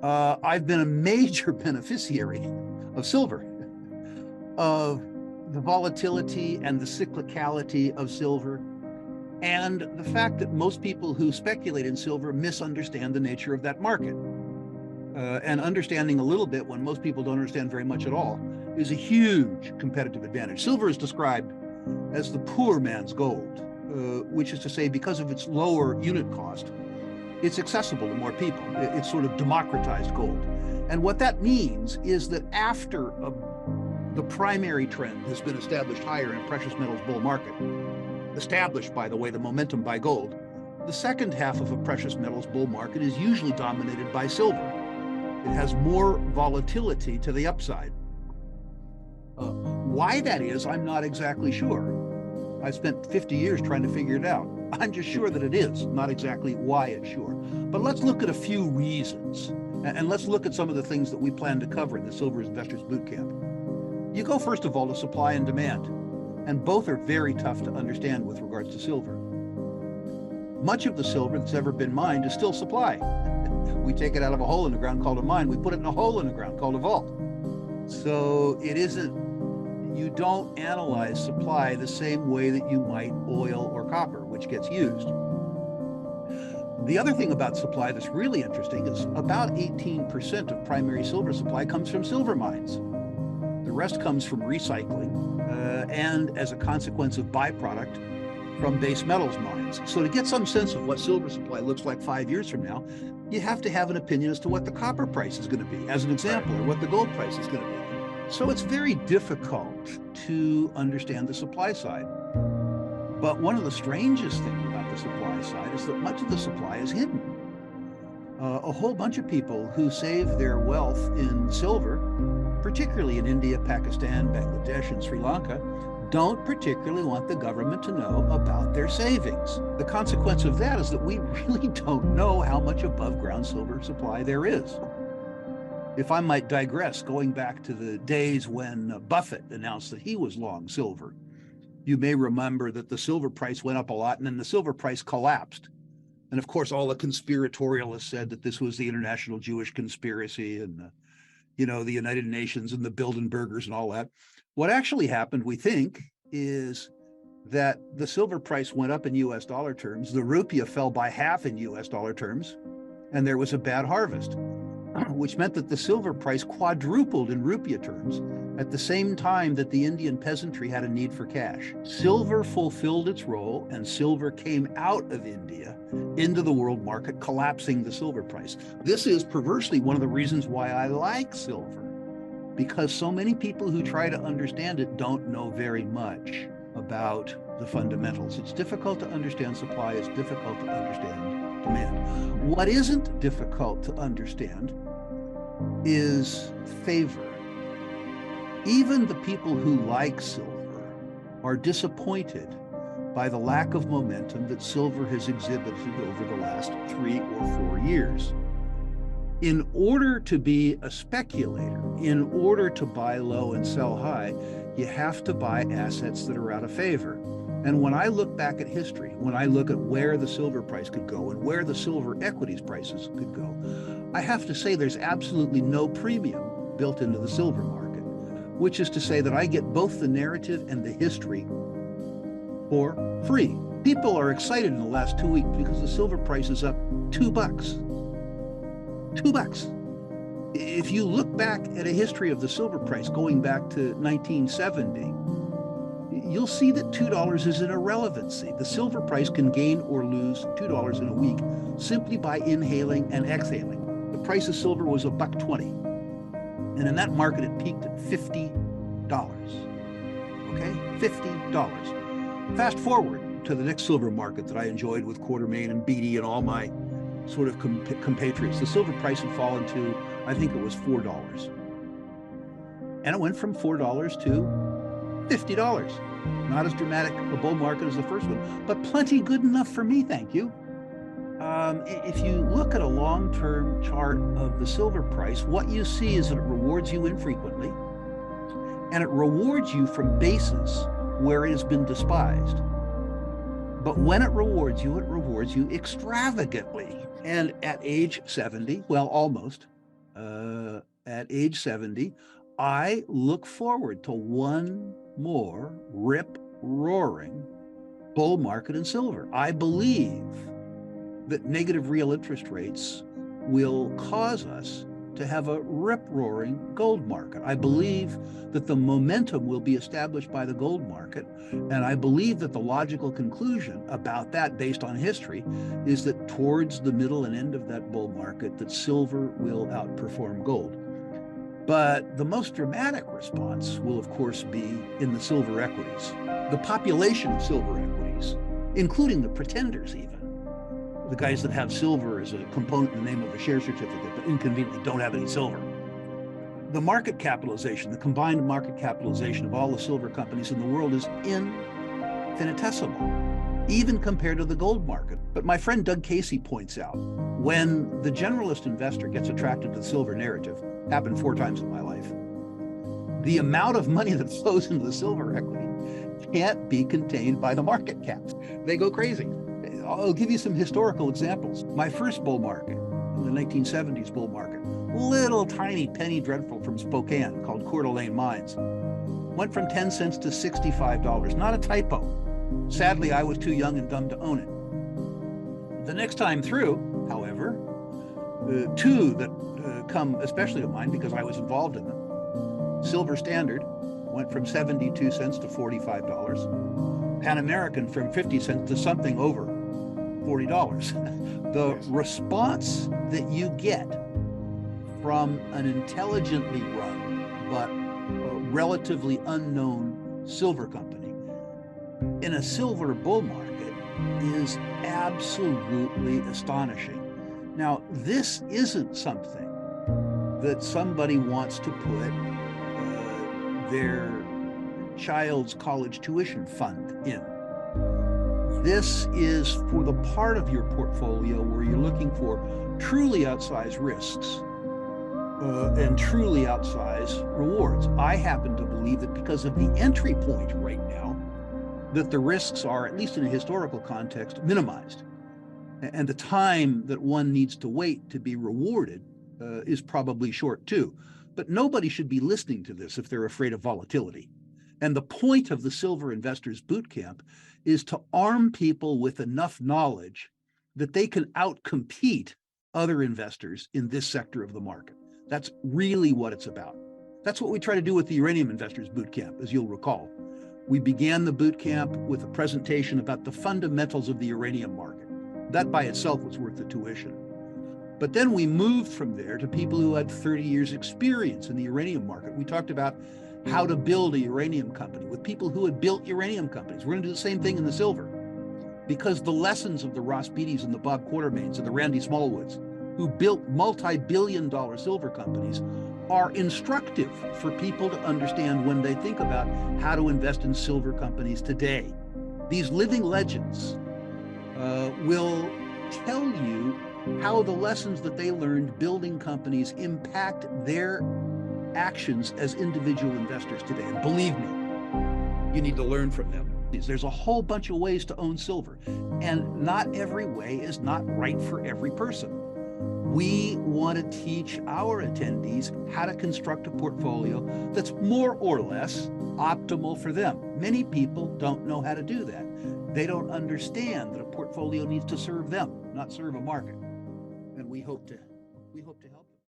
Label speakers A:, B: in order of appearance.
A: I've been a major beneficiary of silver, of the volatility and the cyclicality of silver, and the fact that most people who speculate in silver misunderstand the nature of that market. And understanding a little bit when most people don't understand very much at all is a huge competitive advantage. Silver is described as the poor man's gold, which is to say, because of its lower unit cost, it's accessible to more people. It's sort of democratized gold. And what that means is that after the primary trend has been established higher in a precious metals bull market, established, by the way, the momentum by gold, the second half of a precious metals bull market is usually dominated by silver. It has more volatility to the upside. Why that is, I'm not exactly sure. I spent 50 years trying to figure it out. I'm just sure that it is, not exactly why it's sure. But let's look at a few reasons, and let's look at some of the things that we plan to cover in the Silver Investors Bootcamp. You go, first of all, to supply and demand, and both are very tough to understand with regards to silver. Much of the silver that's ever been mined is still supply. We take it out of a hole in the ground called a mine. We put it in a hole in the ground called a vault. So it isn't, you don't analyze supply the same way that you might oil or copper, which gets used. The other thing about supply that's really interesting is about 18% of primary silver supply comes from silver mines. The rest comes from recycling and as a consequence of byproduct from base metals mines. So to get some sense of what silver supply looks like 5 years from now, you have to have an opinion as to what the copper price is going to be, as an example, or what the gold price is going to be. So it's very difficult to understand the supply side. But one of the strangest things about the supply side is that much of the supply is hidden. A whole bunch of people who save their wealth in silver, particularly in India, Pakistan, Bangladesh, and Sri Lanka, don't particularly want the government to know about their savings. The consequence of that is that we really don't know how much above ground silver supply there is. If I might digress, going back to the days when Buffett announced that he was long silver, you may remember that the silver price went up a lot and then the silver price collapsed. And of course, all the conspiratorialists said that this was the international Jewish conspiracy and the United Nations and the Bilderbergers and all that. What actually happened, we think, is that the silver price went up in US dollar terms, the rupiah fell by half in US dollar terms, and there was a bad harvest, which meant that the silver price quadrupled in rupiah terms at the same time that the Indian peasantry had a need for cash. Silver fulfilled its role, and silver came out of India into the world market, collapsing the silver price. This is perversely one of the reasons why I like silver, because so many people who try to understand it don't know very much about the fundamentals. It's difficult to understand supply, it's difficult to understand demand. What isn't difficult to understand is favor. Even the people who like silver are disappointed by the lack of momentum that silver has exhibited over the last 3 or 4 years. In order to be a speculator, in order to buy low and sell high, you have to buy assets that are out of favor. And when I look back at history, when I look at where the silver price could go and where the silver equities prices could go, I have to say there's absolutely no premium built into the silver market, which is to say that I get both the narrative and the history for free. People are excited in the last 2 weeks because the silver price is up $2. $2. If you look back at a history of the silver price going back to 1970, you'll see that $2 is an irrelevancy. The silver price can gain or lose $2 in a week simply by inhaling and exhaling. The price of silver was $1.20. And in that market, it peaked at $50. Okay, $50. Fast forward to the next silver market that I enjoyed with Quartermain and Beatty and all my sort of compatriots. The silver price had fallen to, I think it was $4. And it went from $4 to $50. Not as dramatic a bull market as the first one, but plenty good enough for me, thank you. If you look at a long-term chart of the silver price, what you see is that it rewards you infrequently, and it rewards you from bases where it has been despised. But when it rewards you extravagantly. And at age 70, well, almost, at age 70, I look forward to one more rip-roaring bull market in silver. I believe that negative real interest rates will cause us to have a rip-roaring gold market. I believe that the momentum will be established by the gold market, and I believe that the logical conclusion about that, based on history, is that towards the middle and end of that bull market, that silver will outperform gold. But the most dramatic response will, of course, be in the silver equities. The population of silver equities, including the pretenders even, the guys that have silver as a component in the name of a share certificate, but inconveniently don't have any silver. The market capitalization, the combined market capitalization of all the silver companies in the world is infinitesimal, even compared to the gold market. But my friend Doug Casey points out, when the generalist investor gets attracted to the silver narrative, happened 4 times in my life, the amount of money that flows into the silver equity can't be contained by the market caps. They go crazy. I'll give you some historical examples. My first bull market, in the 1970s bull market, little tiny penny dreadful from Spokane called Coeur d'Alene Mines, went from 10 cents to $65. Not a typo. Sadly, I was too young and dumb to own it. The next time through, however, 2 that come especially to mind because I was involved in them. Silver Standard went from 72 cents to $45. Pan American from 50 cents to something over $40. The response that you get from an intelligently run but relatively unknown silver company in a silver bull market is absolutely astonishing. Now, this isn't something that somebody wants to put their child's college tuition fund in. This is for the part of your portfolio where you're looking for truly outsized risks and truly outsized rewards. I happen to believe that because of the entry point right now, that the risks are, at least in a historical context, minimized. And the time that one needs to wait to be rewarded is probably short too. But nobody should be listening to this if they're afraid of volatility. And the point of the Silver Investors Bootcamp is to arm people with enough knowledge that they can outcompete other investors in this sector of the market. That's really what it's about. That's what we try to do with the Uranium Investors Bootcamp, as you'll recall. We began the bootcamp with a presentation about the fundamentals of the uranium market. That by itself was worth the tuition. But then we moved from there to people who had 30 years experience in the uranium market. We talked about how to build a uranium company with people who had built uranium companies. We're going to do the same thing in the silver, because the lessons of the Ross Beattys and the Bob Quartermains and the Randy Smallwoods, who built multi-billion-dollar silver companies, are instructive for people to understand when they think about how to invest in silver companies today. These living legends will tell you how the lessons that they learned building companies impact their actions as individual investors today. And believe me, you need to learn from them. There's a whole bunch of ways to own silver, and not every way is not right for every person. We want to teach our attendees how to construct a portfolio that's more or less optimal for them. Many people don't know how to do that. They don't understand that a portfolio needs to serve them, not serve a market. And we hope to